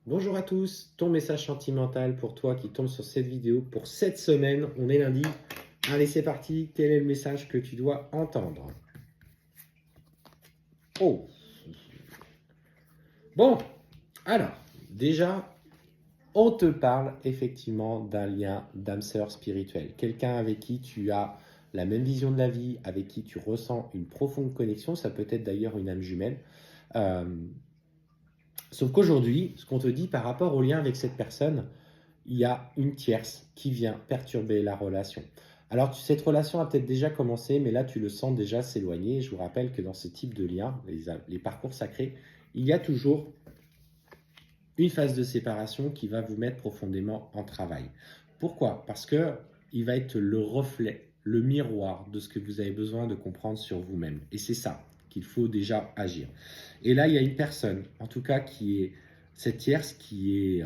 Bonjour à tous, ton message sentimental pour toi qui tombe sur cette vidéo pour cette semaine. On est lundi. Allez, c'est parti. Quel est le message que tu dois entendre? Oh, bon, alors, déjà, on te parle effectivement d'un lien d'âme sœur spirituelle. Quelqu'un avec qui tu as la même vision de la vie, avec qui tu ressens une profonde connexion. Ça peut être d'ailleurs une âme jumelle. Euh, Sauf qu'aujourd'hui, ce qu'on te dit par rapport au lien avec cette personne, il y a une tierce qui vient perturber la relation. Alors, cette relation a peut-être déjà commencé, mais là, tu le sens déjà s'éloigner. Je vous rappelle que dans ce type de lien, les parcours sacrés, il y a toujours une phase de séparation qui va vous mettre profondément en travail. Pourquoi? Parce que il va être le reflet, le miroir de ce que vous avez besoin de comprendre sur vous-même. Et c'est ça qu'il faut déjà agir. Et là, il y a une personne, en tout cas, qui est cette tierce, qui est,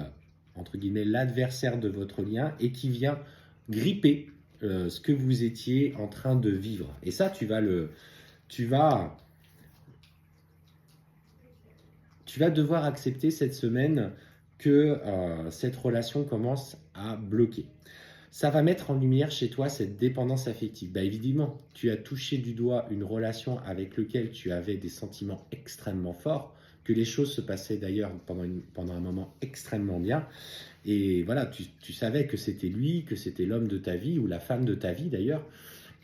entre guillemets, l'adversaire de votre lien et qui vient gripper ce que vous étiez en train de vivre. Et ça, tu vas devoir accepter cette semaine que cette relation commence à bloquer. Ça va mettre en lumière chez toi cette dépendance affective. Bah, évidemment, tu as touché du doigt une relation avec laquelle tu avais des sentiments extrêmement forts, que les choses se passaient d'ailleurs pendant un moment extrêmement bien. Et voilà, tu savais que c'était lui, que c'était l'homme de ta vie ou la femme de ta vie d'ailleurs.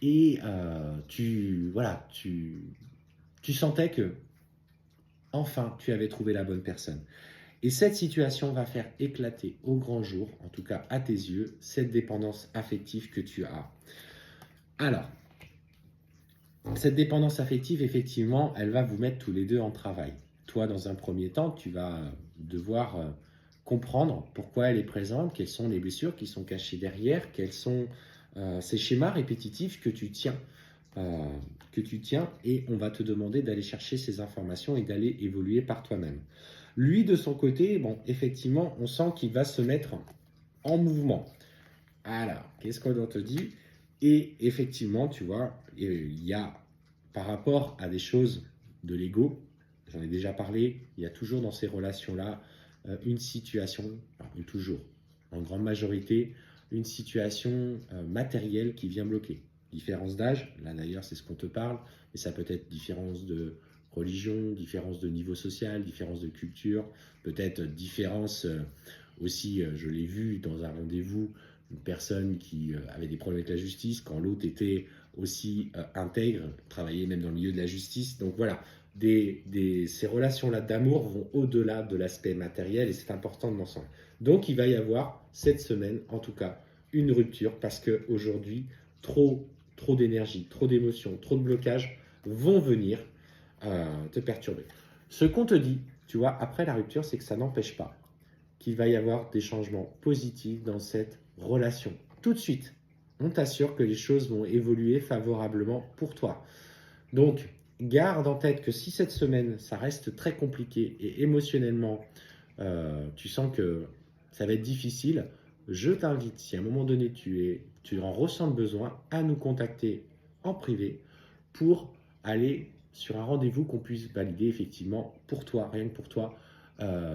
Et tu sentais que enfin tu avais trouvé la bonne personne. Et cette situation va faire éclater au grand jour, en tout cas à tes yeux, cette dépendance affective que tu as. Alors, cette dépendance affective, effectivement, elle va vous mettre tous les deux en travail. Toi, dans un premier temps, tu vas devoir comprendre pourquoi elle est présente, quelles sont les blessures qui sont cachées derrière, quels sont ces schémas répétitifs euh, que tu tiens, et on va te demander d'aller chercher ces informations et d'aller évoluer par toi-même. Lui, de son côté, bon, effectivement, on sent qu'il va se mettre en mouvement. Alors, qu'est-ce qu'on te dit? Et effectivement, tu vois, il y a, par rapport à des choses de l'ego, j'en ai déjà parlé, il y a toujours dans ces relations-là une situation, enfin, toujours, en grande majorité, une situation matérielle qui vient bloquer. Différence d'âge, là d'ailleurs c'est ce qu'on te parle, mais ça peut être différence de religion, différence de niveau social, différence de culture, peut-être différence aussi, je l'ai vu dans un rendez-vous, une personne qui avait des problèmes avec la justice, quand l'autre était aussi intègre, travaillait même dans le milieu de la justice. Donc voilà, ces relations-là d'amour vont au-delà de l'aspect matériel et c'est important de m'en sortir. Donc il va y avoir cette semaine, en tout cas, une rupture parce qu'aujourd'hui, trop d'énergie, trop d'émotions, trop de blocages vont venir te perturber. Ce qu'on te dit, tu vois, après la rupture, c'est que ça n'empêche pas qu'il va y avoir des changements positifs dans cette relation. Tout de suite, on t'assure que les choses vont évoluer favorablement pour toi. Donc, garde en tête que si cette semaine, ça reste très compliqué et émotionnellement, tu sens que ça va être difficile, je t'invite, si à un moment donné tu en ressens le besoin, à nous contacter en privé pour aller sur un rendez-vous qu'on puisse valider effectivement pour toi, rien que pour toi,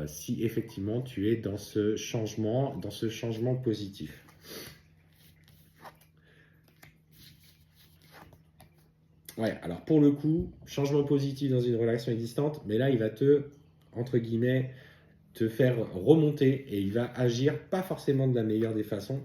si effectivement tu es dans ce changement positif. Ouais, alors pour le coup, changement positif dans une relation existante, mais là il va entre guillemets, te faire remonter et il va agir pas forcément de la meilleure des façons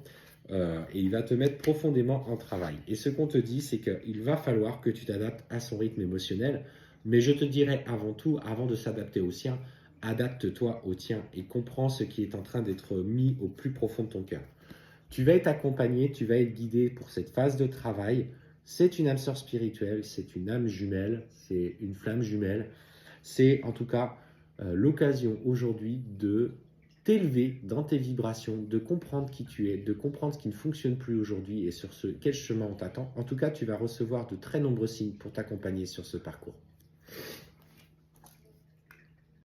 et il va te mettre profondément en travail. Et ce qu'on te dit, c'est qu'il va falloir que tu t'adaptes à son rythme émotionnel, mais je te dirais avant tout, avant de s'adapter au sien, adapte-toi au tien et comprends ce qui est en train d'être mis au plus profond de ton cœur. Tu vas être accompagné, tu vas être guidé pour cette phase de travail. C'est une âme sœur spirituelle, c'est une âme jumelle, c'est une flamme jumelle. C'est en tout cas l'occasion aujourd'hui de t'élever dans tes vibrations, de comprendre qui tu es, de comprendre ce qui ne fonctionne plus aujourd'hui et sur quel chemin on t'attend. En tout cas, tu vas recevoir de très nombreux signes pour t'accompagner sur ce parcours.